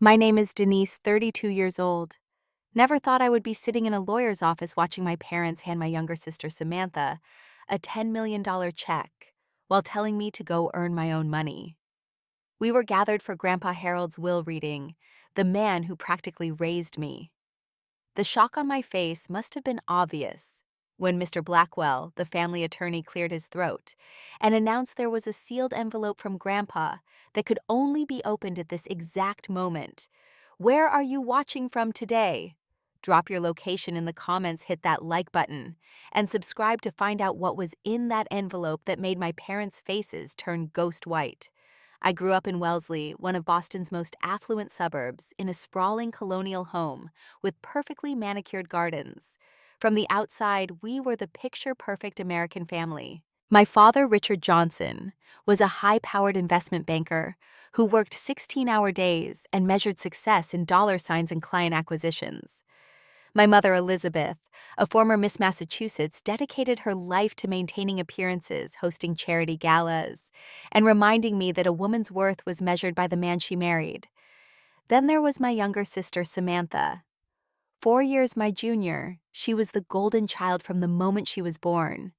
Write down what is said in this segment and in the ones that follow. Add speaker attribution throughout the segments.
Speaker 1: My name is Denise, 32 years old. Never thought I would be sitting in a lawyer's office watching my parents hand my younger sister Samantha a $10 million check while telling me to go earn my own money. We were gathered for Grandpa Harold's will reading, the man who practically raised me. The shock on my face must have been obvious when Mr. Blackwell, the family attorney, cleared his throat and announced there was a sealed envelope from Grandpa that could only be opened at this exact moment. Where are you watching from today? Drop your location in the comments, hit that like button, and subscribe to find out what was in that envelope that made my parents' faces turn ghost white. I grew up in Wellesley, one of Boston's most affluent suburbs, in a sprawling colonial home with perfectly manicured gardens. From the outside, we were the picture-perfect American family. My father, Richard Johnson, was a high-powered investment banker who worked 16-hour days and measured success in dollar signs and client acquisitions. My mother, Elizabeth, a former Miss Massachusetts, dedicated her life to maintaining appearances, hosting charity galas, and reminding me that a woman's worth was measured by the man she married. Then there was my younger sister, Samantha. 4 years my junior, she was the golden child from the moment she was born.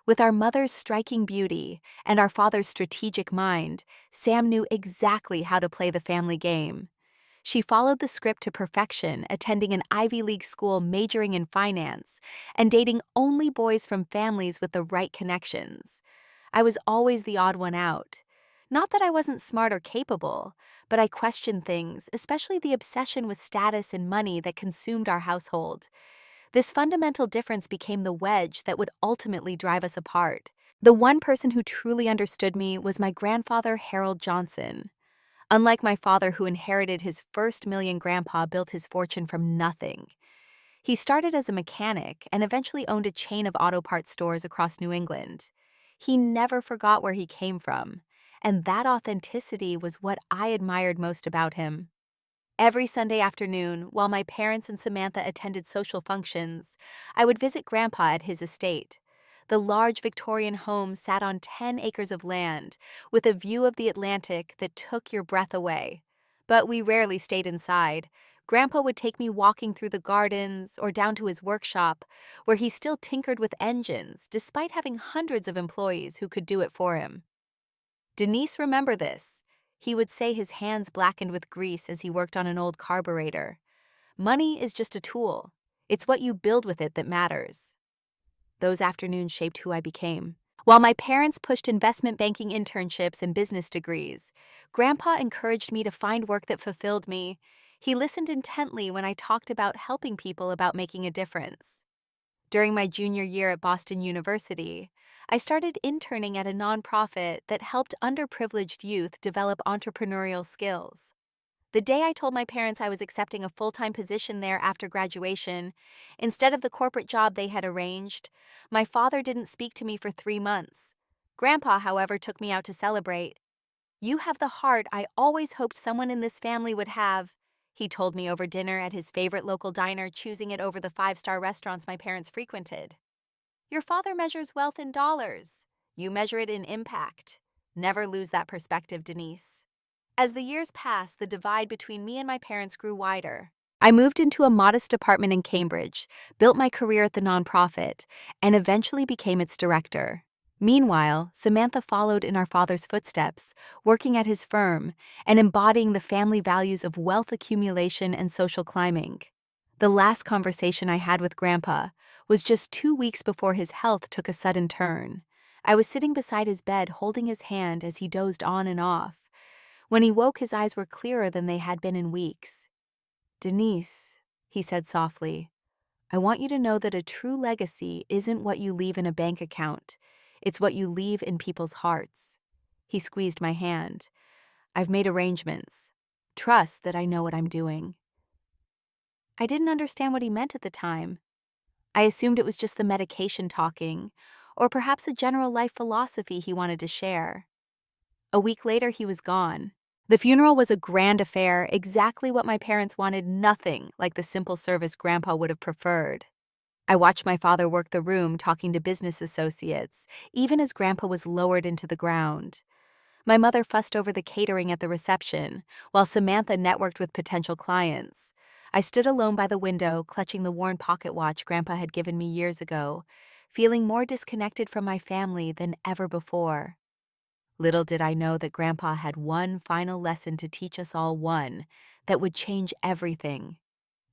Speaker 1: With our mother's striking beauty and our father's strategic mind, Sam knew exactly how to play the family game. She followed the script to perfection, attending an Ivy League school majoring in finance and dating only boys from families with the right connections. I was always the odd one out. Not that I wasn't smart or capable, but I questioned things, especially the obsession with status and money that consumed our household. This fundamental difference became the wedge that would ultimately drive us apart. The one person who truly understood me was my grandfather, Harold Johnson. Unlike my father, who inherited his first million, Grandpa built his fortune from nothing. He started as a mechanic and eventually owned a chain of auto parts stores across New England. He never forgot where he came from, and that authenticity was what I admired most about him. Every Sunday afternoon, while my parents and Samantha attended social functions, I would visit Grandpa at his estate. The large Victorian home sat on 10 acres of land, with a view of the Atlantic that took your breath away. But we rarely stayed inside. Grandpa would take me walking through the gardens or down to his workshop, where he still tinkered with engines, despite having hundreds of employees who could do it for him. Denise, remember this. He would say, his hands blackened with grease as he worked on an old carburetor. Money is just a tool. It's what you build with it that matters. Those afternoons shaped who I became. While my parents pushed investment banking internships and business degrees, Grandpa encouraged me to find work that fulfilled me. He listened intently when I talked about helping people, about making a difference. During my junior year at Boston University, I started interning at a nonprofit that helped underprivileged youth develop entrepreneurial skills. The day I told my parents I was accepting a full-time position there after graduation, instead of the corporate job they had arranged, my father didn't speak to me for 3 months. Grandpa, however, took me out to celebrate. "You have the heart I always hoped someone in this family would have," he told me over dinner at his favorite local diner, choosing it over the 5-star restaurants my parents frequented. "Your father measures wealth in dollars. You measure it in impact. Never lose that perspective, Denise." As the years passed, the divide between me and my parents grew wider. I moved into a modest apartment in Cambridge, built my career at the nonprofit, and eventually became its director. Meanwhile, Samantha followed in our father's footsteps, working at his firm and embodying the family values of wealth accumulation and social climbing. The last conversation I had with Grandpa was just 2 weeks before his health took a sudden turn. I was sitting beside his bed, holding his hand as he dozed on and off. When he woke, his eyes were clearer than they had been in weeks. "Denise," he said softly, "I want you to know that a true legacy isn't what you leave in a bank account. It's what you leave in people's hearts." He squeezed my hand. "I've made arrangements. Trust that I know what I'm doing." I didn't understand what he meant at the time. I assumed it was just the medication talking, or perhaps a general life philosophy he wanted to share. A week later, he was gone. The funeral was a grand affair, exactly what my parents wanted, nothing like the simple service Grandpa would have preferred. I watched my father work the room, talking to business associates, even as Grandpa was lowered into the ground. My mother fussed over the catering at the reception, while Samantha networked with potential clients. I stood alone by the window, clutching the worn pocket watch Grandpa had given me years ago, feeling more disconnected from my family than ever before. Little did I know that Grandpa had one final lesson to teach us all, one that would change everything.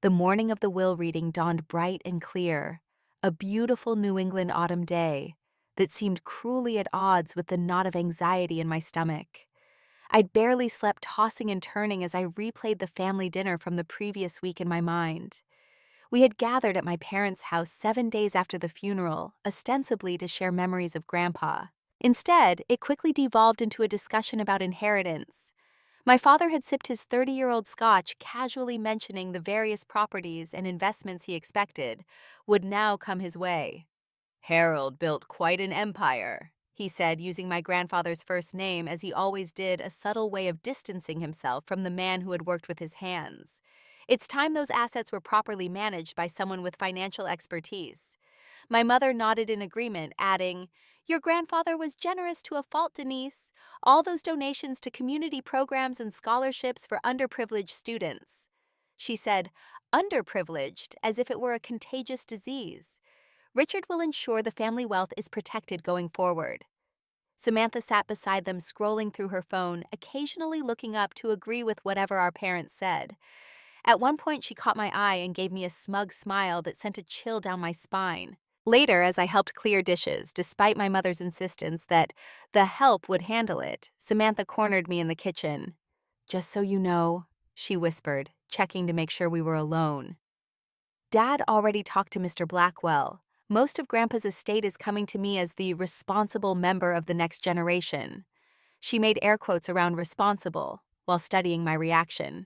Speaker 1: The morning of the will reading dawned bright and clear, a beautiful New England autumn day that seemed cruelly at odds with the knot of anxiety in my stomach. I'd barely slept, tossing and turning as I replayed the family dinner from the previous week in my mind. We had gathered at my parents' house 7 days after the funeral, ostensibly to share memories of Grandpa. Instead, it quickly devolved into a discussion about inheritance. My father had sipped his 30-year-old scotch, casually mentioning the various properties and investments he expected would now come his way. "Harold built quite an empire," he said, using my grandfather's first name as he always did, a subtle way of distancing himself from the man who had worked with his hands. It's time those assets were properly managed by someone with financial expertise. My mother nodded in agreement, adding, "Your grandfather was generous to a fault, Denise. All those donations to community programs and scholarships for underprivileged students." She said, "underprivileged," as if it were a contagious disease. "Richard will ensure the family wealth is protected going forward." Samantha sat beside them, scrolling through her phone, occasionally looking up to agree with whatever our parents said. At one point, she caught my eye and gave me a smug smile that sent a chill down my spine. Later, as I helped clear dishes, despite my mother's insistence that the help would handle it, Samantha cornered me in the kitchen. "Just so you know," she whispered, checking to make sure we were alone. "Dad already talked to Mr. Blackwell. Most of Grandpa's estate is coming to me as the responsible member of the next generation." She made air quotes around responsible while studying my reaction.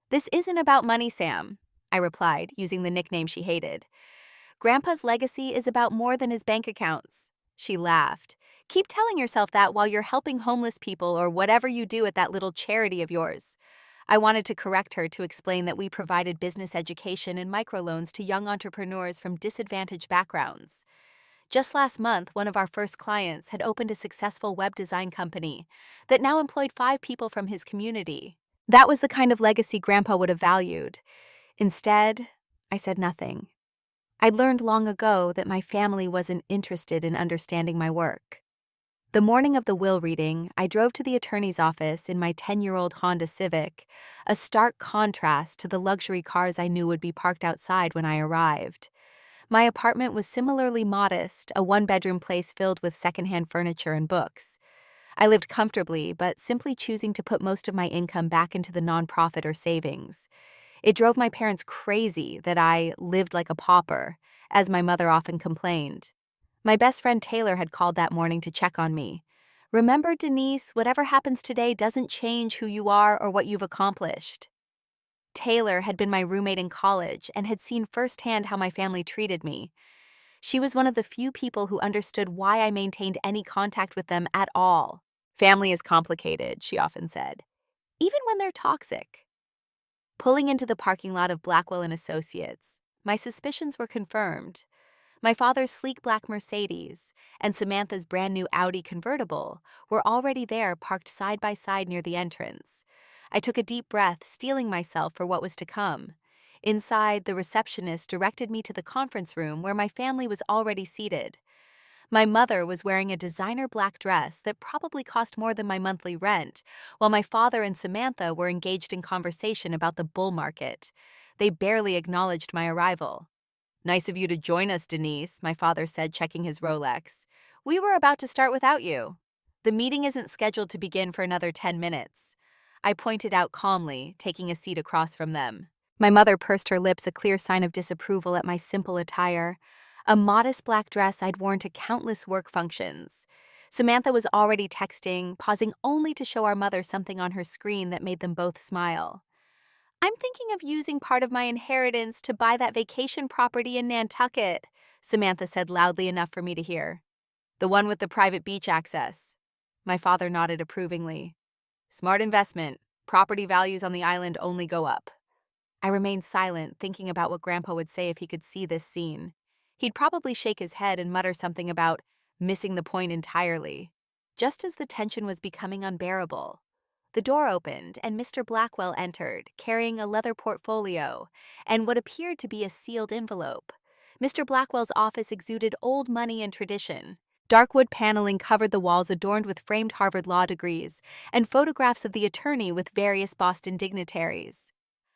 Speaker 1: "This isn't about money, Sam," I replied, using the nickname she hated. "Grandpa's legacy is about more than his bank accounts." She laughed. "Keep telling yourself that while you're helping homeless people or whatever you do at that little charity of yours." I wanted to correct her, to explain that we provided business education and microloans to young entrepreneurs from disadvantaged backgrounds. Just last month, one of our first clients had opened a successful web design company that now employed 5 people from his community. That was the kind of legacy Grandpa would have valued. Instead, I said nothing. I'd learned long ago that my family wasn't interested in understanding my work. The morning of the will reading, I drove to the attorney's office in my 10-year-old Honda Civic, a stark contrast to the luxury cars I knew would be parked outside when I arrived. My apartment was similarly modest, a one-bedroom place filled with secondhand furniture and books. I lived comfortably, but simply choosing to put most of my income back into the nonprofit or savings. It drove my parents crazy that I lived like a pauper, as my mother often complained. My best friend Taylor had called that morning to check on me. "Remember, Denise, whatever happens today doesn't change who you are or what you've accomplished." Taylor had been my roommate in college and had seen firsthand how my family treated me. She was one of the few people who understood why I maintained any contact with them at all. "Family is complicated," she often said, "even when they're toxic." Pulling into the parking lot of Blackwell and Associates, my suspicions were confirmed. My father's sleek black Mercedes and Samantha's brand new Audi convertible were already there, parked side by side near the entrance. I took a deep breath, steeling myself for what was to come. Inside, the receptionist directed me to the conference room where my family was already seated. My mother was wearing a designer black dress that probably cost more than my monthly rent, while my father and Samantha were engaged in conversation about the bull market. They barely acknowledged my arrival. "Nice of you to join us, Denise," my father said, checking his Rolex. "We were about to start without you. The meeting isn't scheduled to begin for another 10 minutes. I pointed out calmly, taking a seat across from them. My mother pursed her lips, a clear sign of disapproval at my simple attire, a modest black dress I'd worn to countless work functions. Samantha was already texting, pausing only to show our mother something on her screen that made them both smile. "I'm thinking of using part of my inheritance to buy that vacation property in Nantucket," Samantha said loudly enough for me to hear. "The one with the private beach access." My father nodded approvingly. "Smart investment. Property values on the island only go up." I remained silent, thinking about what Grandpa would say if he could see this scene. He'd probably shake his head and mutter something about missing the point entirely. just as the tension was becoming unbearable. The door opened, and Mr. Blackwell entered, carrying a leather portfolio and what appeared to be a sealed envelope. Mr. Blackwell's office exuded old money and tradition. Dark wood paneling covered the walls adorned with framed Harvard law degrees and photographs of the attorney with various Boston dignitaries.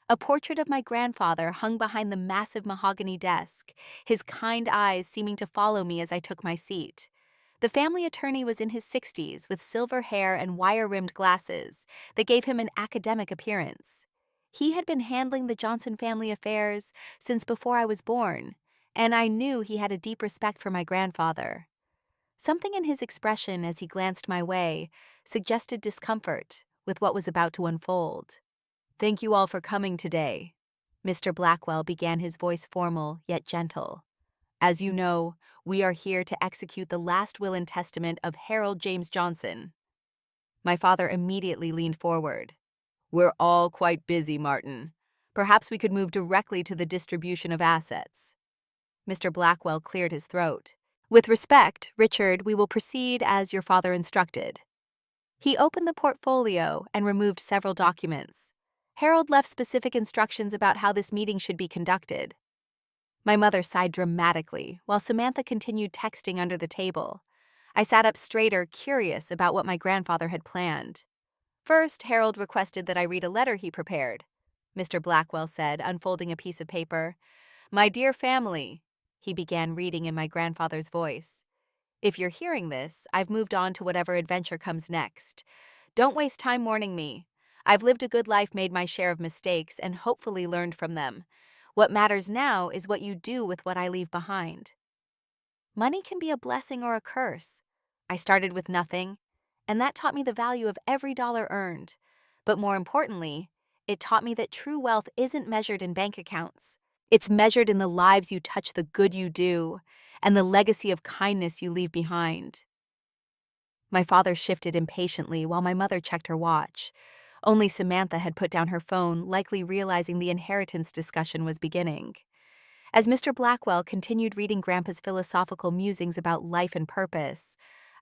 Speaker 1: A portrait of my grandfather hung behind the massive mahogany desk, his kind eyes seeming to follow me as I took my seat. The family attorney was in his 60s with silver hair and wire-rimmed glasses that gave him an academic appearance. He had been handling the Johnson family affairs since before I was born, and I knew he had a deep respect for my grandfather. Something in his expression as he glanced my way suggested discomfort with what was about to unfold. "Thank you all for coming today." Mr. Blackwell began, his voice formal yet gentle. "As you know, we are here to execute the last will and testament of Harold James Johnson." My father immediately leaned forward. "We're all quite busy, Martin. Perhaps we could move directly to the distribution of assets." Mr. Blackwell cleared his throat. "With respect, Richard, we will proceed as your father instructed." He opened the portfolio and removed several documents. Harold left specific instructions about how this meeting should be conducted. My mother sighed dramatically, while Samantha continued texting under the table. I sat up straighter, curious about what my grandfather had planned. "First, Harold requested that I read a letter he prepared," Mr. Blackwell said, unfolding a piece of paper. "My dear family," he began reading in my grandfather's voice. "If you're hearing this, I've moved on to whatever adventure comes next. Don't waste time mourning me. I've lived a good life, made my share of mistakes, and hopefully learned from them. What matters now is what you do with what I leave behind." Money can be a blessing or a curse. I started with nothing, and that taught me the value of every dollar earned. But more importantly, it taught me that true wealth isn't measured in bank accounts. It's measured in the lives you touch, the good you do, and the legacy of kindness you leave behind. My father shifted impatiently while my mother checked her watch. Only Samantha had put down her phone, likely realizing the inheritance discussion was beginning. As Mr. Blackwell continued reading Grandpa's philosophical musings about life and purpose,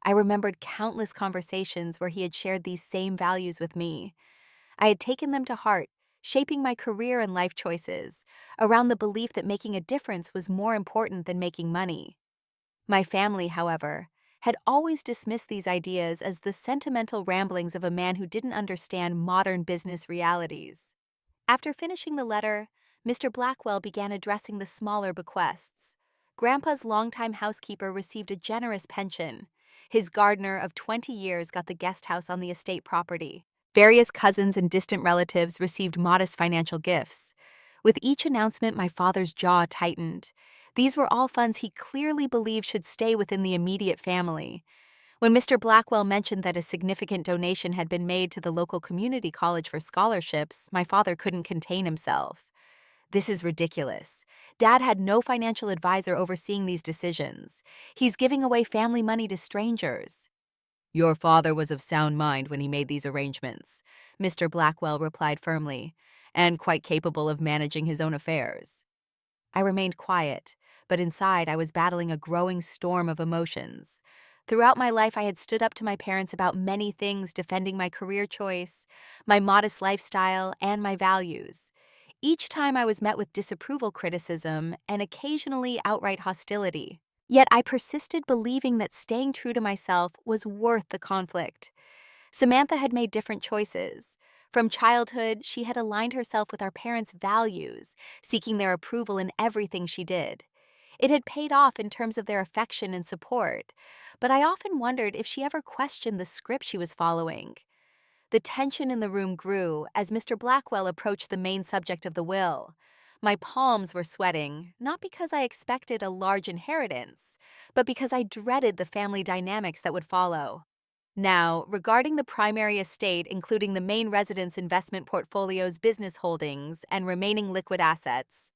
Speaker 1: I remembered countless conversations where he had shared these same values with me. I had taken them to heart, shaping my career and life choices around the belief that making a difference was more important than making money. My family, however, had always dismissed these ideas as the sentimental ramblings of a man who didn't understand modern business realities. After finishing the letter, Mr. Blackwell began addressing the smaller bequests. Grandpa's longtime housekeeper received a generous pension. His gardener of 20 years got the guest house on the estate property. Various cousins and distant relatives received modest financial gifts. With each announcement, my father's jaw tightened. These were all funds he clearly believed should stay within the immediate family. When Mr. Blackwell mentioned that a significant donation had been made to the local community college for scholarships, my father couldn't contain himself. "This is ridiculous. Dad had no financial advisor overseeing these decisions. He's giving away family money to strangers." "Your father was of sound mind when he made these arrangements," Mr. Blackwell replied firmly, "and quite capable of managing his own affairs." I remained quiet, but inside I was battling a growing storm of emotions. Throughout my life, I had stood up to my parents about many things, defending my career choice, my modest lifestyle, and my values. Each time I was met with disapproval, criticism, and occasionally outright hostility. Yet I persisted, believing that staying true to myself was worth the conflict. Samantha had made different choices. From childhood, she had aligned herself with our parents' values, seeking their approval in everything she did. It had paid off in terms of their affection and support, but I often wondered if she ever questioned the script she was following. The tension in the room grew as Mr. Blackwell approached the main subject of the will. My palms were sweating, not because I expected a large inheritance, but because I dreaded the family dynamics that would follow. Now, regarding the primary estate, including the main residence investment portfolio's business holdings and remaining liquid assets,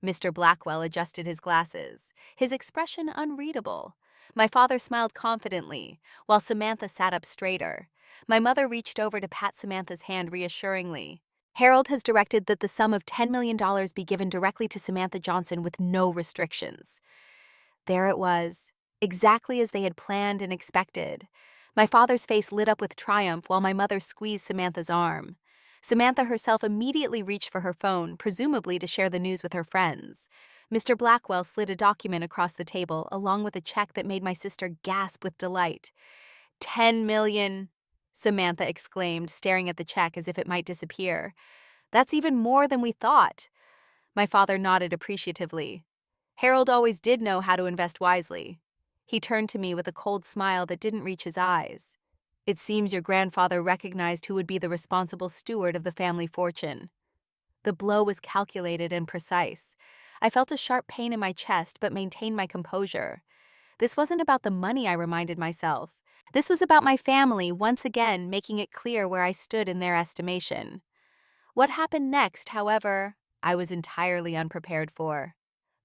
Speaker 1: Mr. Blackwell adjusted his glasses, his expression unreadable. My father smiled confidently, while Samantha sat up straighter. My mother reached over to pat Samantha's hand reassuringly. "Harold has directed that the sum of $10 million be given directly to Samantha Johnson with no restrictions." There it was, exactly as they had planned and expected. My father's face lit up with triumph while my mother squeezed Samantha's arm. Samantha herself immediately reached for her phone, presumably to share the news with her friends. Mr. Blackwell slid a document across the table, along with a check that made my sister gasp with delight. 10 million, Samantha exclaimed, staring at the check as if it might disappear. That's even more than we thought. My father nodded appreciatively. Harold always did know how to invest wisely. He turned to me with a cold smile that didn't reach his eyes. It seems your grandfather recognized who would be the responsible steward of the family fortune. The blow was calculated and precise. I felt a sharp pain in my chest but maintained my composure. This wasn't about the money, I reminded myself. This was about my family, once again making it clear where I stood in their estimation. What happened next, however, I was entirely unprepared for.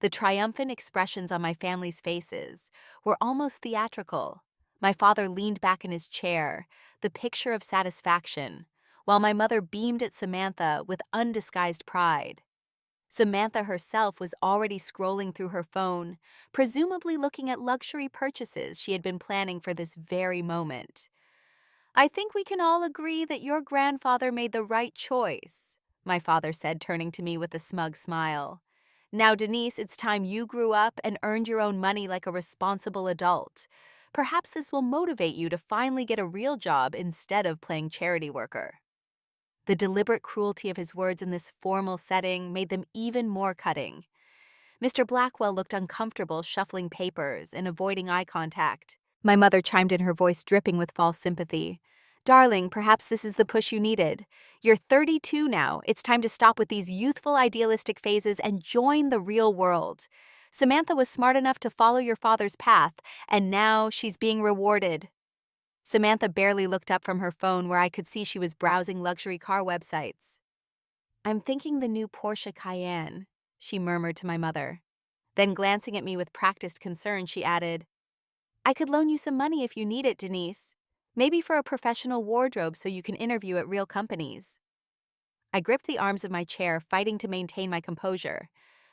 Speaker 1: The triumphant expressions on my family's faces were almost theatrical. My father leaned back in his chair, the picture of satisfaction, while my mother beamed at Samantha with undisguised pride. Samantha herself was already scrolling through her phone, presumably looking at luxury purchases she had been planning for this very moment. I think we can all agree that your grandfather made the right choice, my father said, turning to me with a smug smile. Now, Denise, it's time you grew up and earned your own money like a responsible adult. Perhaps this will motivate you to finally get a real job instead of playing charity worker. The deliberate cruelty of his words in this formal setting made them even more cutting. Mr. Blackwell looked uncomfortable, shuffling papers and avoiding eye contact. My mother chimed in, her voice dripping with false sympathy. Darling, perhaps this is the push you needed. You're 32 now. It's time to stop with these youthful, idealistic phases and join the real world. Samantha was smart enough to follow your father's path, and now she's being rewarded. Samantha barely looked up from her phone, where I could see she was browsing luxury car websites. I'm thinking the new Porsche Cayenne, she murmured to my mother. Then, glancing at me with practiced concern, she added, I could loan you some money if you need it, Denise. Maybe for a professional wardrobe so you can interview at real companies. I gripped the arms of my chair, fighting to maintain my composure.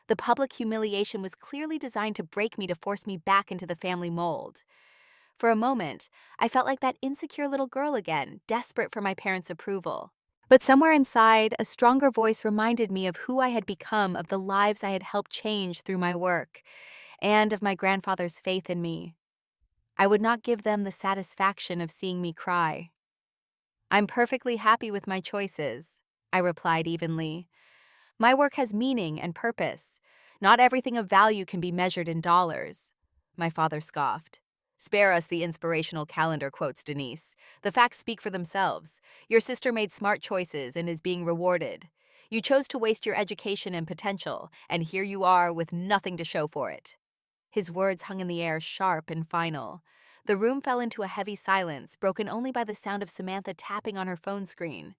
Speaker 1: The public humiliation was clearly designed to break me, to force me back into the family mold. For a moment, I felt like that insecure little girl again, desperate for my parents' approval. But somewhere inside, a stronger voice reminded me of who I had become, of the lives I had helped change through my work, and of my grandfather's faith in me. I would not give them the satisfaction of seeing me cry. I'm perfectly happy with my choices, I replied evenly. My work has meaning and purpose. Not everything of value can be measured in dollars. My father scoffed. Spare us the inspirational calendar quotes, Denise. The facts speak for themselves. Your sister made smart choices and is being rewarded. You chose to waste your education and potential, and here you are with nothing to show for it. His words hung in the air, sharp and final. The room fell into a heavy silence, broken only by the sound of Samantha tapping on her phone screen.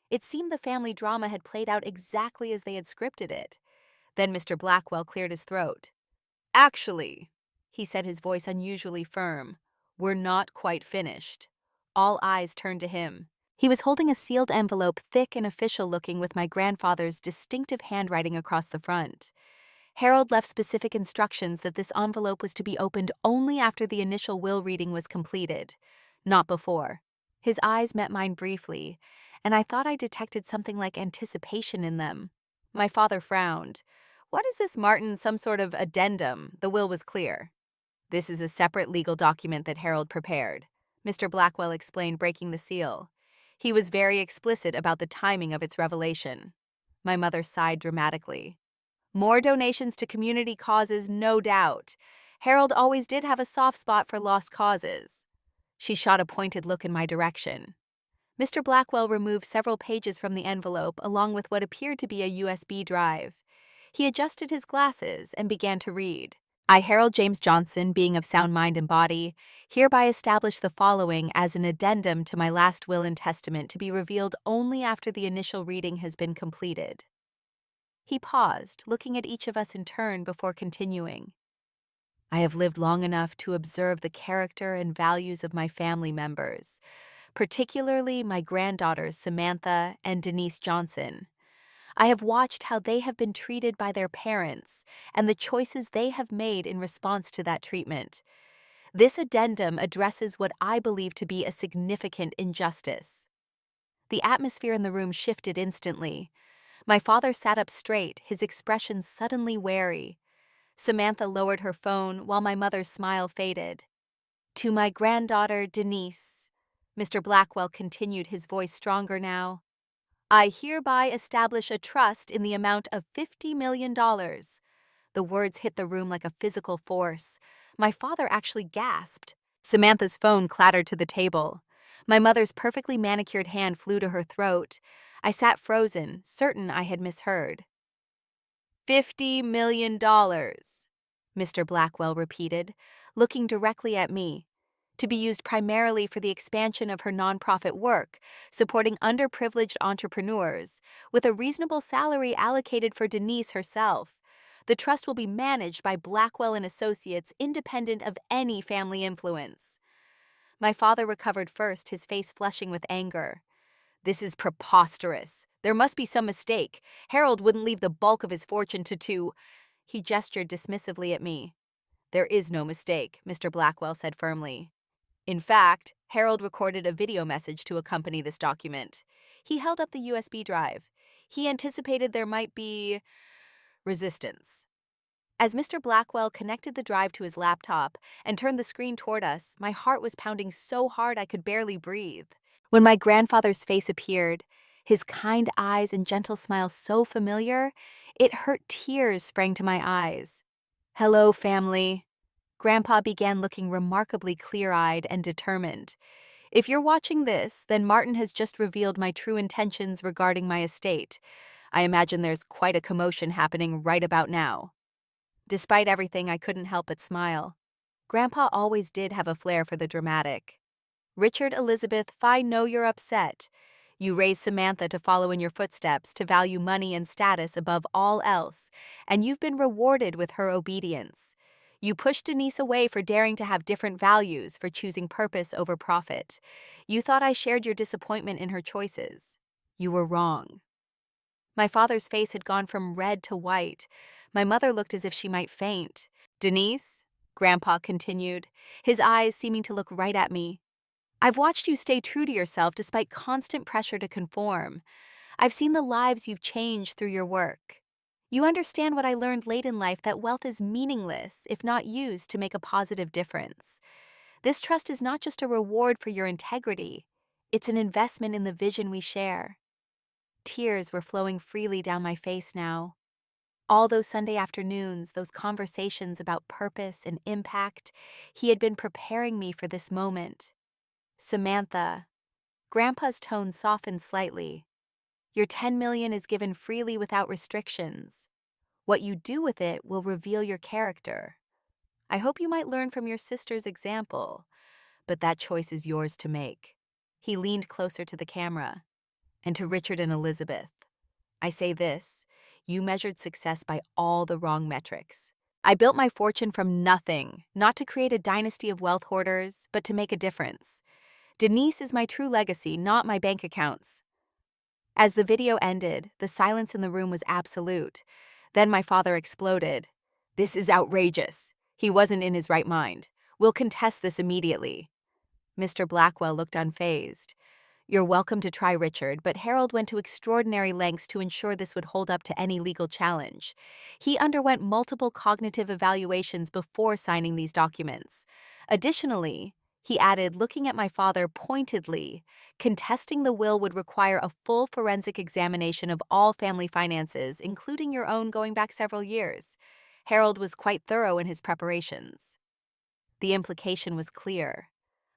Speaker 1: It seemed the family drama had played out exactly as they had scripted it. Then Mr. Blackwell cleared his throat. Actually, he said, his voice unusually firm, we're not quite finished. All eyes turned to him. He was holding a sealed envelope, thick and official-looking, with my grandfather's distinctive handwriting across the front. Harold left specific instructions that this envelope was to be opened only after the initial will reading was completed, not before. His eyes met mine briefly, and I thought I detected something like anticipation in them. My father frowned. What is this, Martin? Some sort of addendum? The will was clear. This is a separate legal document that Harold prepared, Mr. Blackwell explained, breaking the seal. He was very explicit about the timing of its revelation. My mother sighed dramatically. More donations to community causes, no doubt. Harold always did have a soft spot for lost causes. She shot a pointed look in my direction. Mr. Blackwell removed several pages from the envelope, along with what appeared to be a USB drive. He adjusted his glasses and began to read. I, Harold James Johnson, being of sound mind and body, hereby establish the following as an addendum to my last will and testament, to be revealed only after the initial reading has been completed. He paused, looking at each of us in turn before continuing. I have lived long enough to observe the character and values of my family members, particularly my granddaughters Samantha and Denise Johnson. I have watched how they have been treated by their parents and the choices they have made in response to that treatment. This addendum addresses what I believe to be a significant injustice. The atmosphere in the room shifted instantly. My father sat up straight, his expression suddenly wary. Samantha lowered her phone while my mother's smile faded. To my granddaughter, Denise, Mr. Blackwell continued, his voice stronger now. I hereby establish a trust in the amount of $50 million. The words hit the room like a physical force. My father actually gasped. Samantha's phone clattered to the table. My mother's perfectly manicured hand flew to her throat. I sat frozen, certain I had misheard. $50 million, Mr. Blackwell repeated, looking directly at me. To be used primarily for the expansion of her nonprofit work, supporting underprivileged entrepreneurs, with a reasonable salary allocated for Denise herself. The trust will be managed by Blackwell and Associates, independent of any family influence. My father recovered first, his face flushing with anger. This is preposterous. There must be some mistake. Harold wouldn't leave the bulk of his fortune to... He gestured dismissively at me. There is no mistake, Mr. Blackwell said firmly. In fact, Harold recorded a video message to accompany this document. He held up the USB drive. He anticipated there might be resistance. As Mr. Blackwell connected the drive to his laptop and turned the screen toward us, my heart was pounding so hard I could barely breathe. When my grandfather's face appeared, his kind eyes and gentle smile so familiar, it hurt tears sprang to my eyes. Hello, family. Grandpa began, looking remarkably clear-eyed and determined. If you're watching this, then Martin has just revealed my true intentions regarding my estate. I imagine there's quite a commotion happening right about now. Despite everything, I couldn't help but smile. Grandpa always did have a flair for the dramatic. Richard, Elizabeth, I know you're upset. You raised Samantha to follow in your footsteps, to value money and status above all else, and you've been rewarded with her obedience. You pushed Denise away for daring to have different values, for choosing purpose over profit. You thought I shared your disappointment in her choices. You were wrong. My father's face had gone from red to white. My mother looked as if she might faint. Denise, Grandpa continued, his eyes seeming to look right at me. I've watched you stay true to yourself despite constant pressure to conform. I've seen the lives you've changed through your work. You understand what I learned late in life, that wealth is meaningless if not used to make a positive difference. This trust is not just a reward for your integrity. It's an investment in the vision we share. Tears were flowing freely down my face now. All those Sunday afternoons, those conversations about purpose and impact, he had been preparing me for this moment. Samantha, Grandpa's tone softened slightly. Your $10 million is given freely without restrictions. What you do with it will reveal your character. I hope you might learn from your sister's example, but that choice is yours to make. He leaned closer to the camera. And to Richard and Elizabeth, I say this, you measured success by all the wrong metrics. I built my fortune from nothing, not to create a dynasty of wealth hoarders, but to make a difference. Denise is my true legacy, not my bank accounts. As the video ended, the silence in the room was absolute. Then my father exploded. This is outrageous. He wasn't in his right mind. We'll contest this immediately. Mr. Blackwell looked unfazed. You're welcome to try, Richard, but Harold went to extraordinary lengths to ensure this would hold up to any legal challenge. He underwent multiple cognitive evaluations before signing these documents. Additionally, he added, looking at my father pointedly, contesting the will would require a full forensic examination of all family finances, including your own going back several years. Harold was quite thorough in his preparations. The implication was clear.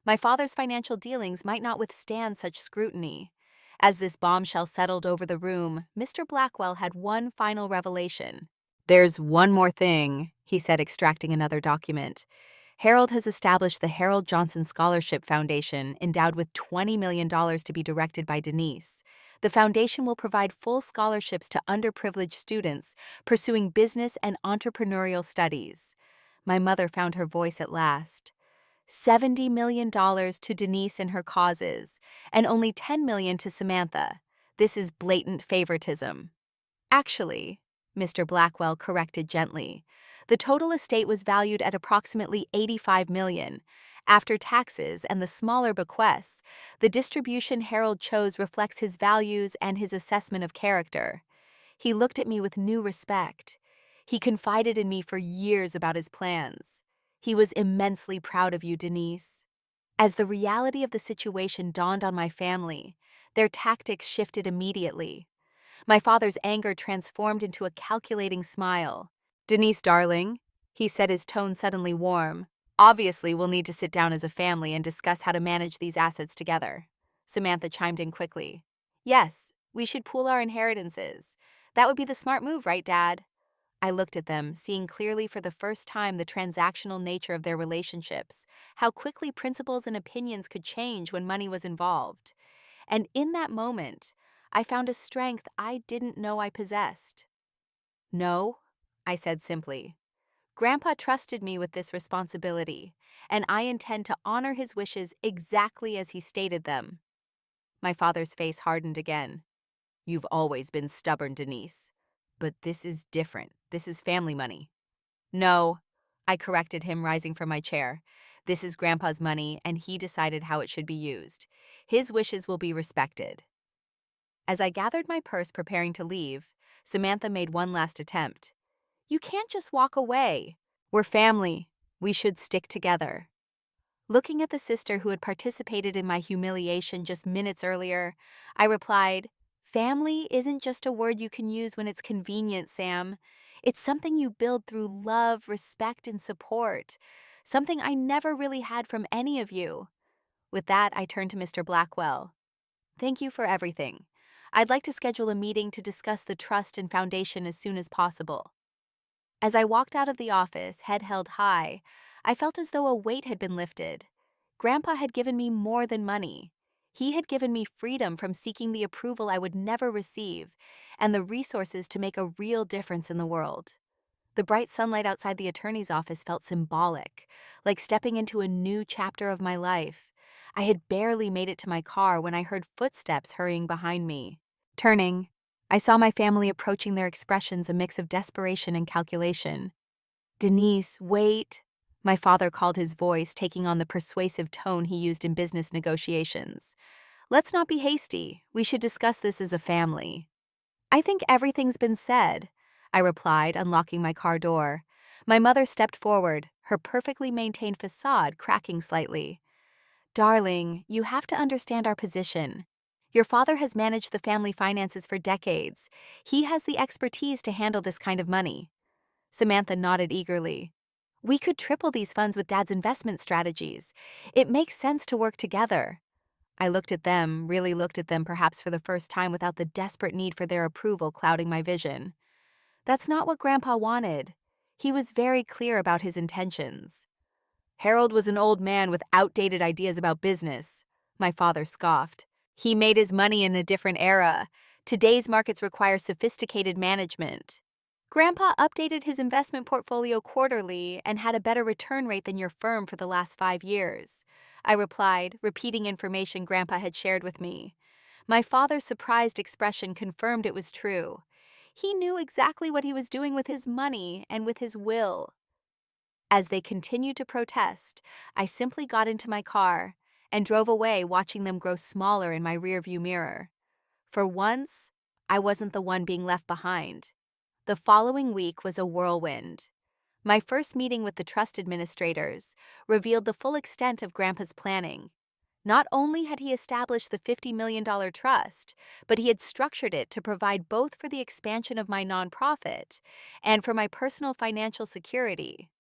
Speaker 1: My father's financial dealings might not withstand such scrutiny. As this bombshell settled over the room, Mr. Blackwell had one final revelation. There's one more thing, he said, extracting another document. Harold has established the Harold Johnson Scholarship Foundation, endowed with $20 million to be directed by Denise. The foundation will provide full scholarships to underprivileged students pursuing business and entrepreneurial studies. My mother found her voice at last. $70 million to Denise and her causes, and only $10 million to Samantha. This is blatant favoritism. Actually, Mr. Blackwell corrected gently. The total estate was valued at approximately $85 million. After taxes and the smaller bequests, the distribution Harold chose reflects his values and his assessment of character. He looked at me with new respect. He confided in me for years about his plans. He was immensely proud of you, Denise. As the reality of the situation dawned on my family, their tactics shifted immediately. My father's anger transformed into a calculating smile. "Denise, darling," he said, his tone suddenly warm. "Obviously, we'll need to sit down as a family and discuss how to manage these assets together." Samantha chimed in quickly. "Yes, we should pool our inheritances. That would be the smart move, right, Dad?" I looked at them, seeing clearly for the first time the transactional nature of their relationships, how quickly principles and opinions could change when money was involved. And in that moment, I found a strength I didn't know I possessed. "No," I said simply. "Grandpa trusted me with this responsibility, and I intend to honor his wishes exactly as he stated them." My father's face hardened again. "You've always been stubborn, Denise. But this is different. This is family money." "No," I corrected him, rising from my chair. "This is Grandpa's money, and he decided how it should be used. His wishes will be respected." As I gathered my purse preparing to leave, Samantha made one last attempt. "You can't just walk away. We're family. We should stick together." Looking at the sister who had participated in my humiliation just minutes earlier, I replied, "Family isn't just a word you can use when it's convenient, Sam. It's something you build through love, respect, and support. Something I never really had from any of you." With that, I turned to Mr. Blackwell. "Thank you for everything. I'd like to schedule a meeting to discuss the trust and foundation as soon as possible." As I walked out of the office, head held high, I felt as though a weight had been lifted. Grandpa had given me more than money. He had given me freedom from seeking the approval I would never receive, and the resources to make a real difference in the world. The bright sunlight outside the attorney's office felt symbolic, like stepping into a new chapter of my life. I had barely made it to my car when I heard footsteps hurrying behind me. Turning, I saw my family approaching, their expressions a mix of desperation and calculation. "Denise, wait." My father called, his voice taking on the persuasive tone he used in business negotiations. "Let's not be hasty. We should discuss this as a family." "I think everything's been said," I replied, unlocking my car door. My mother stepped forward, her perfectly maintained facade cracking slightly. "Darling, you have to understand our position. Your father has managed the family finances for decades. He has the expertise to handle this kind of money." Samantha nodded eagerly. "We could triple these funds with Dad's investment strategies. It makes sense to work together." I looked at them, really looked at them perhaps for the first time without the desperate need for their approval clouding my vision. That's not what Grandpa wanted. He was very clear about his intentions. "Harold was an old man with outdated ideas about business," my father scoffed. "He made his money in a different era. Today's markets require sophisticated management." "Grandpa updated his investment portfolio quarterly and had a better return rate than your firm for the last 5 years," I replied, repeating information Grandpa had shared with me. My father's surprised expression confirmed it was true. He knew exactly what he was doing with his money and with his will. As they continued to protest, I simply got into my car and drove away, watching them grow smaller in my rearview mirror. For once, I wasn't the one being left behind. The following week was a whirlwind. My first meeting with the trust administrators revealed the full extent of Grandpa's planning. Not only had he established the $50 million trust, but he had structured it to provide both for the expansion of my nonprofit and for my personal financial security.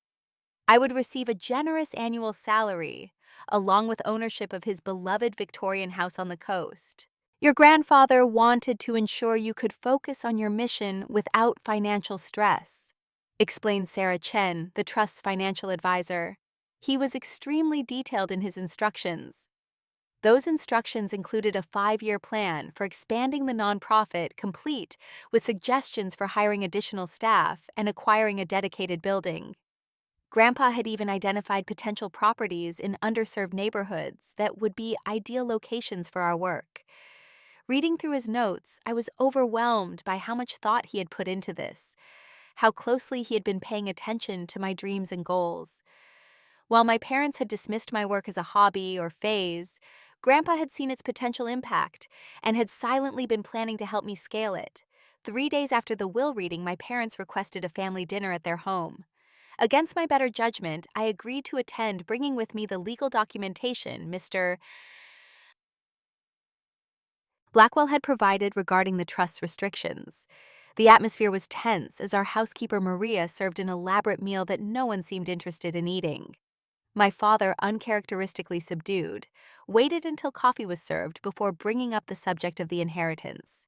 Speaker 1: I would receive a generous annual salary, along with ownership of his beloved Victorian house on the coast. "Your grandfather wanted to ensure you could focus on your mission without financial stress," explained Sarah Chen, the trust's financial advisor. "He was extremely detailed in his instructions." Those instructions included a 5-year plan for expanding the nonprofit, complete with suggestions for hiring additional staff and acquiring a dedicated building. Grandpa had even identified potential properties in underserved neighborhoods that would be ideal locations for our work. Reading through his notes, I was overwhelmed by how much thought he had put into this, how closely he had been paying attention to my dreams and goals. While my parents had dismissed my work as a hobby or phase, Grandpa had seen its potential impact and had silently been planning to help me scale it. 3 days after the will reading, my parents requested a family dinner at their home. Against my better judgment, I agreed to attend, bringing with me the legal documentation Mr. Blackwell had provided regarding the trust's restrictions. The atmosphere was tense as our housekeeper Maria served an elaborate meal that no one seemed interested in eating. My father, uncharacteristically subdued, waited until coffee was served before bringing up the subject of the inheritance.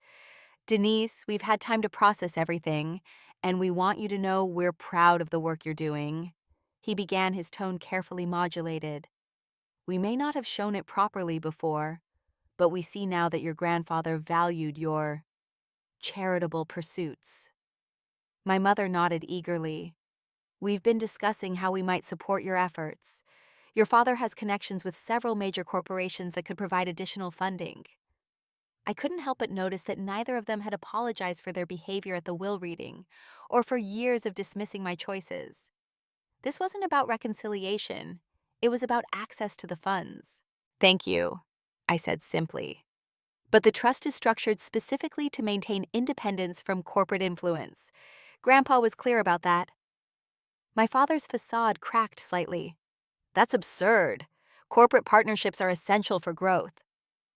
Speaker 1: Denise, we've had time to process everything, and we want you to know we're proud of the work you're doing. He began, his tone carefully modulated. We may not have shown it properly before, but we see now that your grandfather valued your charitable pursuits. My mother nodded eagerly. We've been discussing how we might support your efforts. Your father has connections with several major corporations that could provide additional funding. I couldn't help but notice that neither of them had apologized for their behavior at the will reading, or for years of dismissing my choices. This wasn't about reconciliation. It was about access to the funds. Thank you, I said simply. But the trust is structured specifically to maintain independence from corporate influence. Grandpa was clear about that. My father's facade cracked slightly. That's absurd. Corporate partnerships are essential for growth.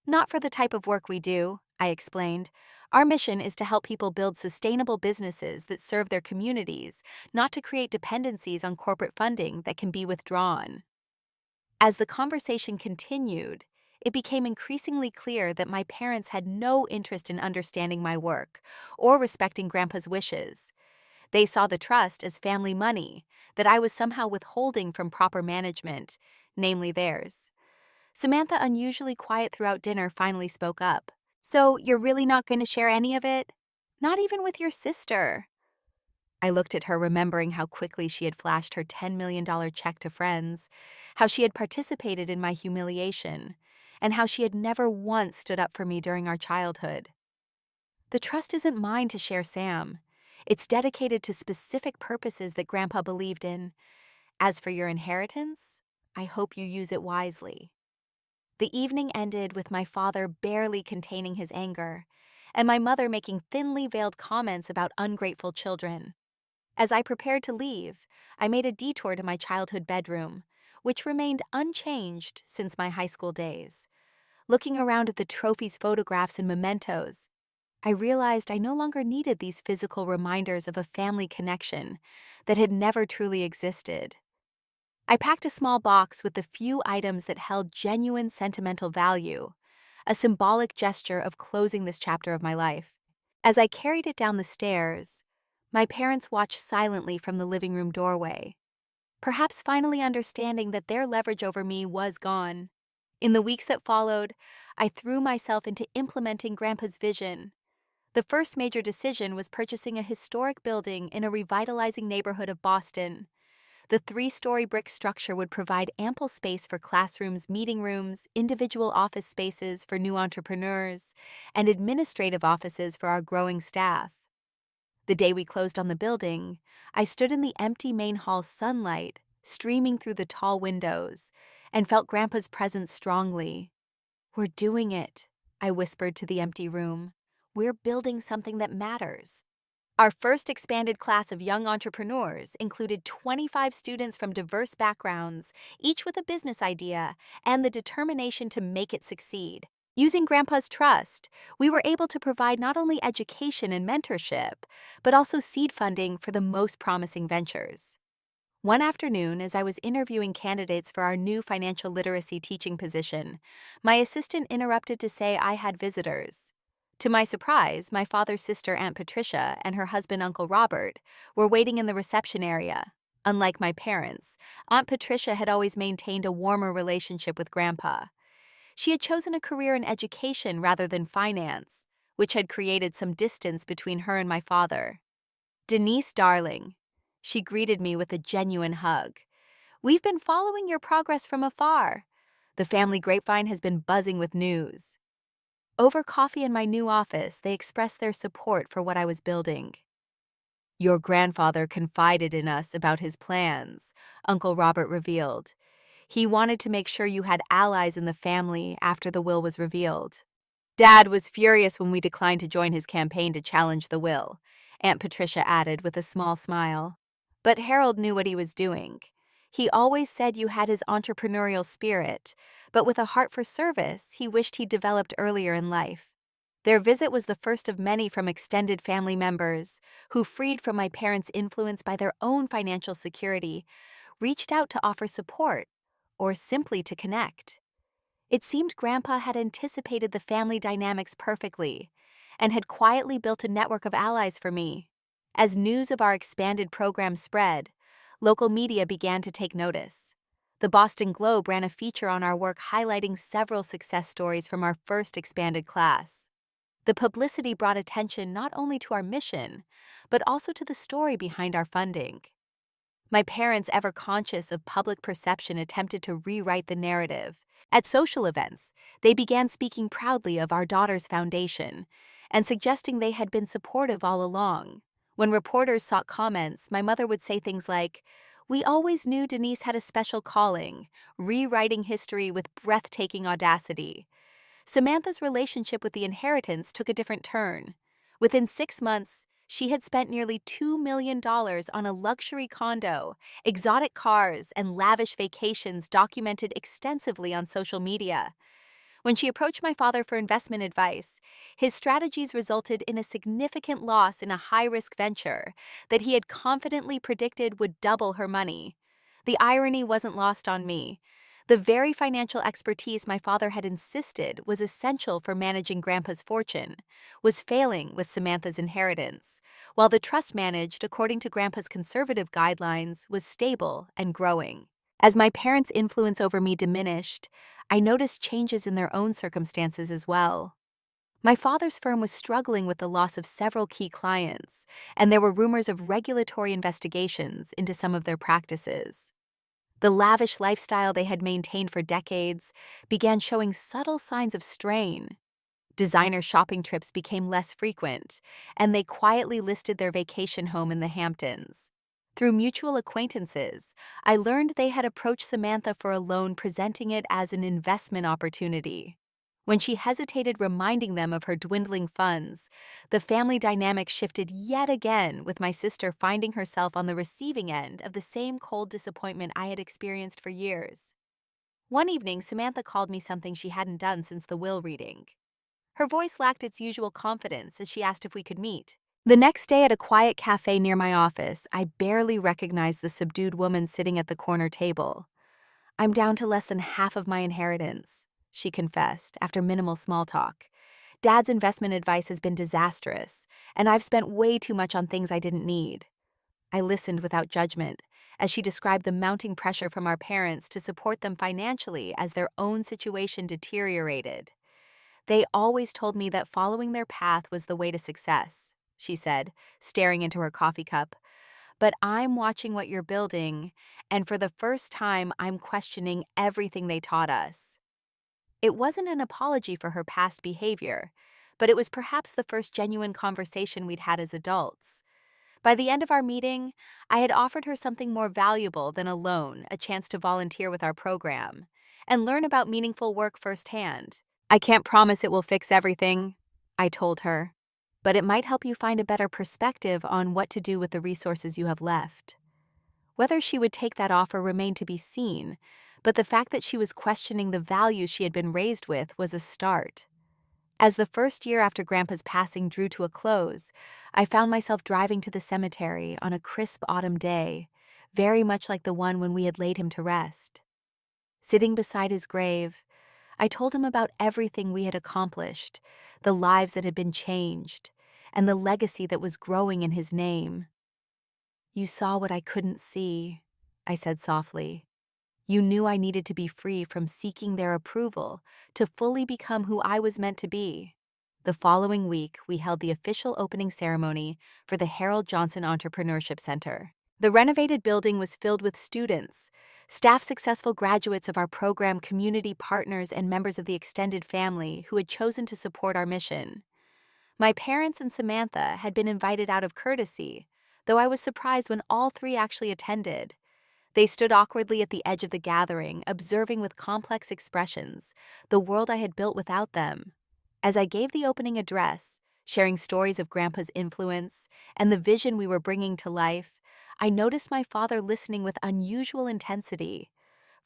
Speaker 1: Not for the type of work we do, I explained. Our mission is to help people build sustainable businesses that serve their communities, not to create dependencies on corporate funding that can be withdrawn. As the conversation continued, it became increasingly clear that my parents had no interest in understanding my work or respecting Grandpa's wishes. They saw the trust as family money that I was somehow withholding from proper management, namely theirs. Samantha, unusually quiet throughout dinner, finally spoke up. So, you're really not going to share any of it? Not even with your sister? I looked at her, remembering how quickly she had flashed her $10 million check to friends, how she had participated in my humiliation, and how she had never once stood up for me during our childhood. The trust isn't mine to share, Sam. It's dedicated to specific purposes that Grandpa believed in. As for your inheritance, I hope you use it wisely. The evening ended with my father barely containing his anger, and my mother making thinly veiled comments about ungrateful children. As I prepared to leave, I made a detour to my childhood bedroom, which remained unchanged since my high school days. Looking around at the trophies, photographs, and mementos, I realized I no longer needed these physical reminders of a family connection that had never truly existed. I packed a small box with the few items that held genuine sentimental value, a symbolic gesture of closing this chapter of my life. As I carried it down the stairs, my parents watched silently from the living room doorway, perhaps finally understanding that their leverage over me was gone. In the weeks that followed, I threw myself into implementing Grandpa's vision. The first major decision was purchasing a historic building in a revitalizing neighborhood of Boston. The 3-story brick structure would provide ample space for classrooms, meeting rooms, individual office spaces for new entrepreneurs, and administrative offices for our growing staff. The day we closed on the building, I stood in the empty main hall, sunlight streaming through the tall windows, and felt Grandpa's presence strongly. "We're doing it," I whispered to the empty room. "We're building something that matters." Our first expanded class of young entrepreneurs included 25 students from diverse backgrounds, each with a business idea and the determination to make it succeed. Using Grandpa's trust, we were able to provide not only education and mentorship, but also seed funding for the most promising ventures. One afternoon, as I was interviewing candidates for our new financial literacy teaching position, my assistant interrupted to say I had visitors. To my surprise, my father's sister, Aunt Patricia, and her husband, Uncle Robert, were waiting in the reception area. Unlike my parents, Aunt Patricia had always maintained a warmer relationship with Grandpa. She had chosen a career in education rather than finance, which had created some distance between her and my father. "Denise, darling," she greeted me with a genuine hug. "We've been following your progress from afar. The family grapevine has been buzzing with news." Over coffee in my new office, they expressed their support for what I was building. "Your grandfather confided in us about his plans," Uncle Robert revealed. "He wanted to make sure you had allies in the family after the will was revealed." Dad was furious when we declined to join his campaign to challenge the will, Aunt Patricia added with a small smile. But Harold knew what he was doing. He always said you had his entrepreneurial spirit, but with a heart for service, he wished he'd developed earlier in life. Their visit was the first of many from extended family members who, freed from my parents' influence by their own financial security, reached out to offer support or simply to connect. It seemed Grandpa had anticipated the family dynamics perfectly and had quietly built a network of allies for me. As news of our expanded program spread, local media began to take notice. The Boston Globe ran a feature on our work highlighting several success stories from our first expanded class. The publicity brought attention not only to our mission, but also to the story behind our funding. My parents, ever conscious of public perception, attempted to rewrite the narrative. At social events, they began speaking proudly of our daughter's foundation and suggesting they had been supportive all along. When reporters sought comments, my mother would say things like, "We always knew Denise had a special calling, rewriting history with breathtaking audacity." Samantha's relationship with the inheritance took a different turn. Within 6 months, she had spent nearly $2 million on a luxury condo, exotic cars, and lavish vacations documented extensively on social media. When she approached my father for investment advice, his strategies resulted in a significant loss in a high-risk venture that he had confidently predicted would double her money. The irony wasn't lost on me. The very financial expertise my father had insisted was essential for managing Grandpa's fortune was failing with Samantha's inheritance, while the trust managed according to Grandpa's conservative guidelines was stable and growing. As my parents' influence over me diminished, I noticed changes in their own circumstances as well. My father's firm was struggling with the loss of several key clients, and there were rumors of regulatory investigations into some of their practices. The lavish lifestyle they had maintained for decades began showing subtle signs of strain. Designer shopping trips became less frequent, and they quietly listed their vacation home in the Hamptons. Through mutual acquaintances, I learned they had approached Samantha for a loan, presenting it as an investment opportunity. When she hesitated, reminding them of her dwindling funds, the family dynamic shifted yet again, with my sister finding herself on the receiving end of the same cold disappointment I had experienced for years. One evening, Samantha called me something she hadn't done since the will reading. Her voice lacked its usual confidence as she asked if we could meet. The next day, at a quiet cafe near my office, I barely recognized the subdued woman sitting at the corner table. "I'm down to less than half of my inheritance," she confessed after minimal small talk. "Dad's investment advice has been disastrous, and I've spent way too much on things I didn't need." I listened without judgment as she described the mounting pressure from our parents to support them financially as their own situation deteriorated. "They always told me that following their path was the way to success," she said, staring into her coffee cup. "But I'm watching what you're building, and for the first time, I'm questioning everything they taught us." It wasn't an apology for her past behavior, but it was perhaps the first genuine conversation we'd had as adults. By the end of our meeting, I had offered her something more valuable than a loan, a chance to volunteer with our program and learn about meaningful work firsthand. "I can't promise it will fix everything," I told her, "but it might help you find a better perspective on what to do with the resources you have left." Whether she would take that offer remained to be seen, but the fact that she was questioning the values she had been raised with was a start. As the first year after Grandpa's passing drew to a close, I found myself driving to the cemetery on a crisp autumn day, very much like the one when we had laid him to rest. Sitting beside his grave, I told him about everything we had accomplished, the lives that had been changed, and the legacy that was growing in his name. "You saw what I couldn't see," I said softly. "You knew I needed to be free from seeking their approval to fully become who I was meant to be." The following week, we held the official opening ceremony for the Harold Johnson Entrepreneurship Center. The renovated building was filled with students, staff successful graduates of our program, community partners, and members of the extended family who had chosen to support our mission. My parents and Samantha had been invited out of courtesy, though I was surprised when all three actually attended. They stood awkwardly at the edge of the gathering, observing with complex expressions the world I had built without them. As I gave the opening address, sharing stories of Grandpa's influence and the vision we were bringing to life, I noticed my father listening with unusual intensity.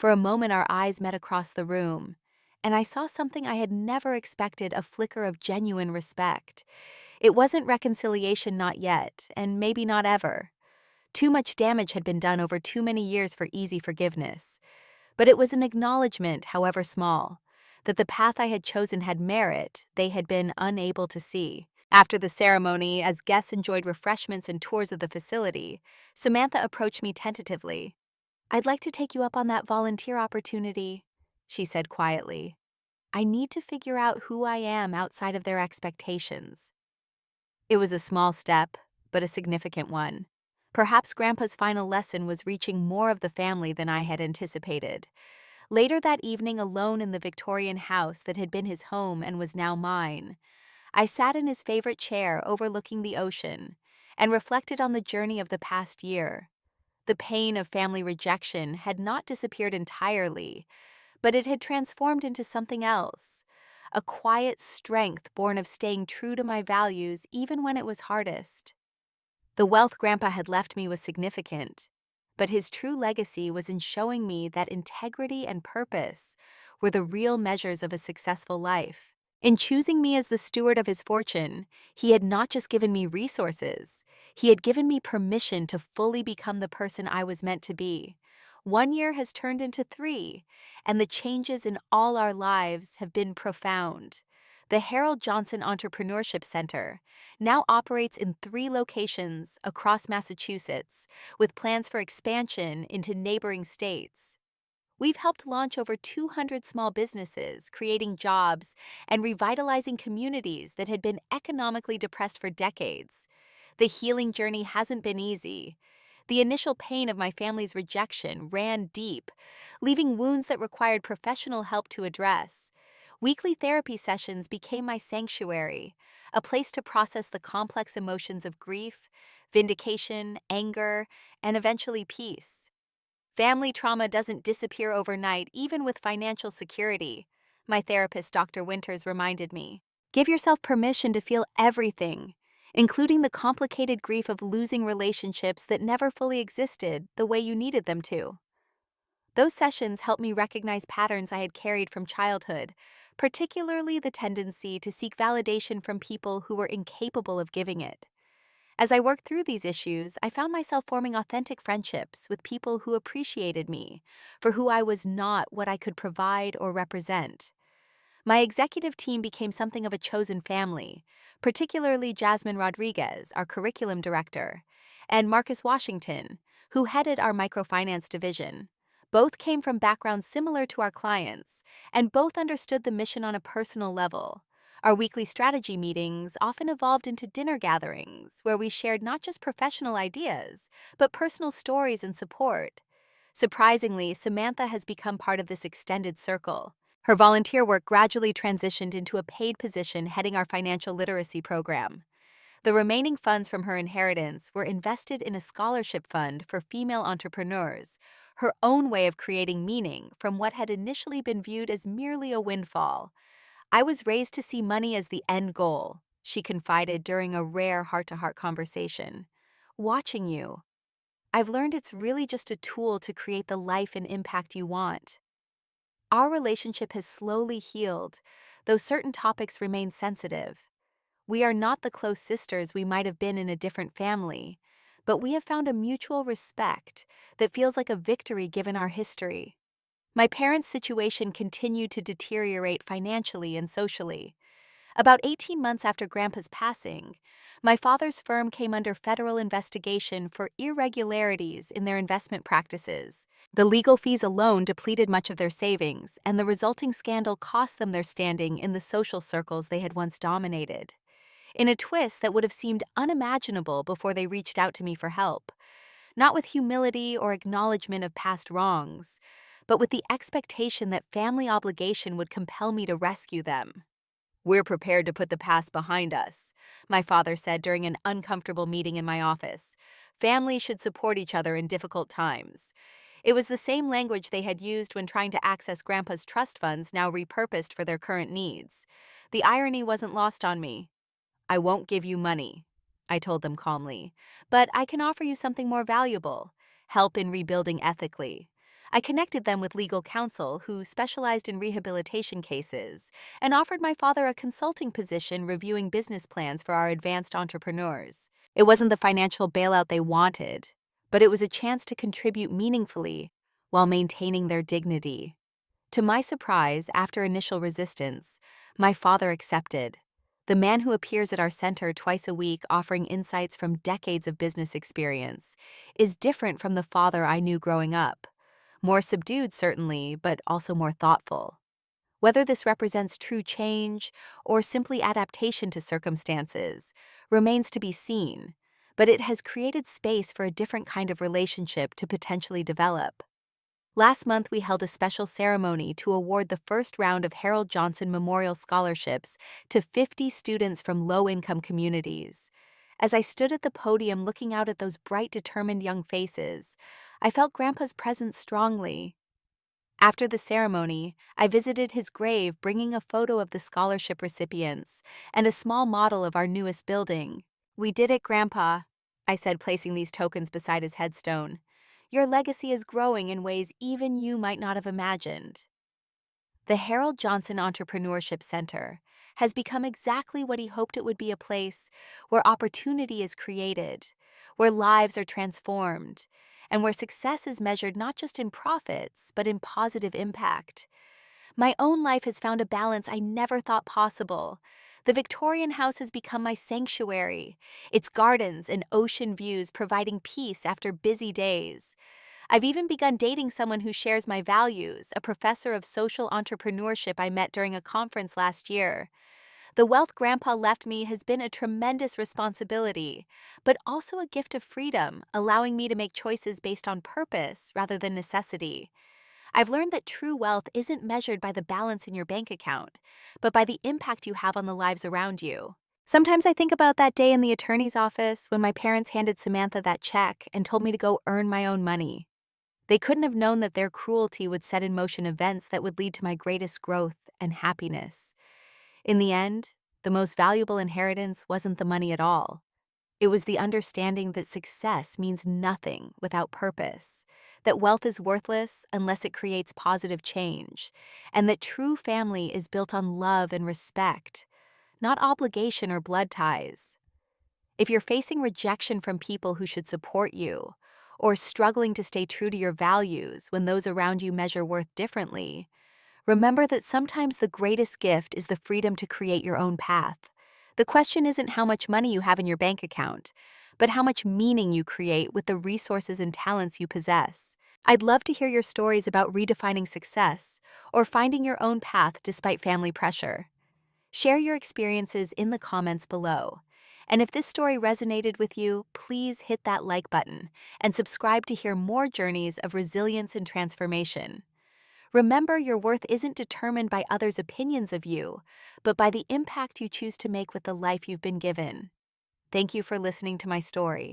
Speaker 1: For a moment, our eyes met across the room, and I saw something I had never expected: a flicker of genuine respect. It wasn't reconciliation, not yet, and maybe not ever. Too much damage had been done over too many years for easy forgiveness. But it was an acknowledgement, however small, that the path I had chosen had merit they had been unable to see. After the ceremony, as guests enjoyed refreshments and tours of the facility, Samantha approached me tentatively. "I'd like to take you up on that volunteer opportunity," she said quietly. "I need to figure out who I am outside of their expectations." It was a small step, but a significant one. Perhaps Grandpa's final lesson was reaching more of the family than I had anticipated. Later that evening, alone in the Victorian house that had been his home and was now mine, I sat in his favorite chair overlooking the ocean and reflected on the journey of the past year. The pain of family rejection had not disappeared entirely, but it had transformed into something else: a quiet strength born of staying true to my values even when it was hardest. The wealth Grandpa had left me was significant, but his true legacy was in showing me that integrity and purpose were the real measures of a successful life. In choosing me as the steward of his fortune, he had not just given me resources, he had given me permission to fully become the person I was meant to be. 1 year has turned into 3, and the changes in all our lives have been profound. The Harold Johnson Entrepreneurship Center now operates in 3 locations across Massachusetts, with plans for expansion into neighboring states. We've helped launch over 200 small businesses, creating jobs and revitalizing communities that had been economically depressed for decades. The healing journey hasn't been easy. The initial pain of my family's rejection ran deep, leaving wounds that required professional help to address. Weekly therapy sessions became my sanctuary, a place to process the complex emotions of grief, vindication, anger, and eventually peace. Family trauma doesn't disappear overnight, even with financial security, my therapist, Dr. Winters, reminded me. Give yourself permission to feel everything, including the complicated grief of losing relationships that never fully existed the way you needed them to. Those sessions helped me recognize patterns I had carried from childhood, particularly the tendency to seek validation from people who were incapable of giving it. As I worked through these issues, I found myself forming authentic friendships with people who appreciated me for who I was, not what I could provide or represent. My executive team became something of a chosen family, particularly Jasmine Rodriguez, our curriculum director, and Marcus Washington, who headed our microfinance division. Both came from backgrounds similar to our clients, and both understood the mission on a personal level. Our weekly strategy meetings often evolved into dinner gatherings where we shared not just professional ideas, but personal stories and support. Surprisingly, Samantha has become part of this extended circle. Her volunteer work gradually transitioned into a paid position heading our financial literacy program. The remaining funds from her inheritance were invested in a scholarship fund for female entrepreneurs, her own way of creating meaning from what had initially been viewed as merely a windfall. "I was raised to see money as the end goal," she confided during a rare heart-to-heart conversation. "Watching you, I've learned it's really just a tool to create the life and impact you want." Our relationship has slowly healed, though certain topics remain sensitive. We are not the close sisters we might have been in a different family, but we have found a mutual respect that feels like a victory given our history. My parents' situation continued to deteriorate financially and socially. About 18 months after Grandpa's passing, my father's firm came under federal investigation for irregularities in their investment practices. The legal fees alone depleted much of their savings, and the resulting scandal cost them their standing in the social circles they had once dominated. In a twist that would have seemed unimaginable before they reached out to me for help, not with humility or acknowledgement of past wrongs, but with the expectation that family obligation would compel me to rescue them. "We're prepared to put the past behind us," my father said during an uncomfortable meeting in my office. "Families should support each other in difficult times." It was the same language they had used when trying to access Grandpa's trust funds, now repurposed for their current needs. The irony wasn't lost on me. "I won't give you money," I told them calmly, "but I can offer you something more valuable: help in rebuilding ethically." I connected them with legal counsel who specialized in rehabilitation cases and offered my father a consulting position reviewing business plans for our advanced entrepreneurs. It wasn't the financial bailout they wanted, but it was a chance to contribute meaningfully while maintaining their dignity. To my surprise, after initial resistance, my father accepted. The man who appears at our center twice a week offering insights from decades of business experience is different from the father I knew growing up. More subdued, certainly, but also more thoughtful. Whether this represents true change or simply adaptation to circumstances remains to be seen, but it has created space for a different kind of relationship to potentially develop. Last month, we held a special ceremony to award the first round of Harold Johnson Memorial Scholarships to 50 students from low-income communities. As I stood at the podium looking out at those bright, determined young faces, I felt Grandpa's presence strongly. After the ceremony, I visited his grave, bringing a photo of the scholarship recipients and a small model of our newest building. "We did it, Grandpa," I said, placing these tokens beside his headstone. "Your legacy is growing in ways even you might not have imagined." The Harold Johnson Entrepreneurship Center has become exactly what he hoped it would be: a place where opportunity is created, where lives are transformed, and where success is measured not just in profits, but in positive impact. My own life has found a balance I never thought possible. The Victorian house has become my sanctuary, its gardens and ocean views providing peace after busy days. I've even begun dating someone who shares my values, a professor of social entrepreneurship I met during a conference last year. The wealth Grandpa left me has been a tremendous responsibility, but also a gift of freedom, allowing me to make choices based on purpose rather than necessity. I've learned that true wealth isn't measured by the balance in your bank account, but by the impact you have on the lives around you. Sometimes I think about that day in the attorney's office when my parents handed Samantha that check and told me to go earn my own money. They couldn't have known that their cruelty would set in motion events that would lead to my greatest growth and happiness. In the end, the most valuable inheritance wasn't the money at all. It was the understanding that success means nothing without purpose, that wealth is worthless unless it creates positive change, and that true family is built on love and respect, not obligation or blood ties. If you're facing rejection from people who should support you, or struggling to stay true to your values when those around you measure worth differently, remember that sometimes the greatest gift is the freedom to create your own path. The question isn't how much money you have in your bank account, but how much meaning you create with the resources and talents you possess. I'd love to hear your stories about redefining success or finding your own path despite family pressure. Share your experiences in the comments below. And if this story resonated with you, please hit that like button and subscribe to hear more journeys of resilience and transformation. Remember, your worth isn't determined by others' opinions of you, but by the impact you choose to make with the life you've been given. Thank you for listening to my story.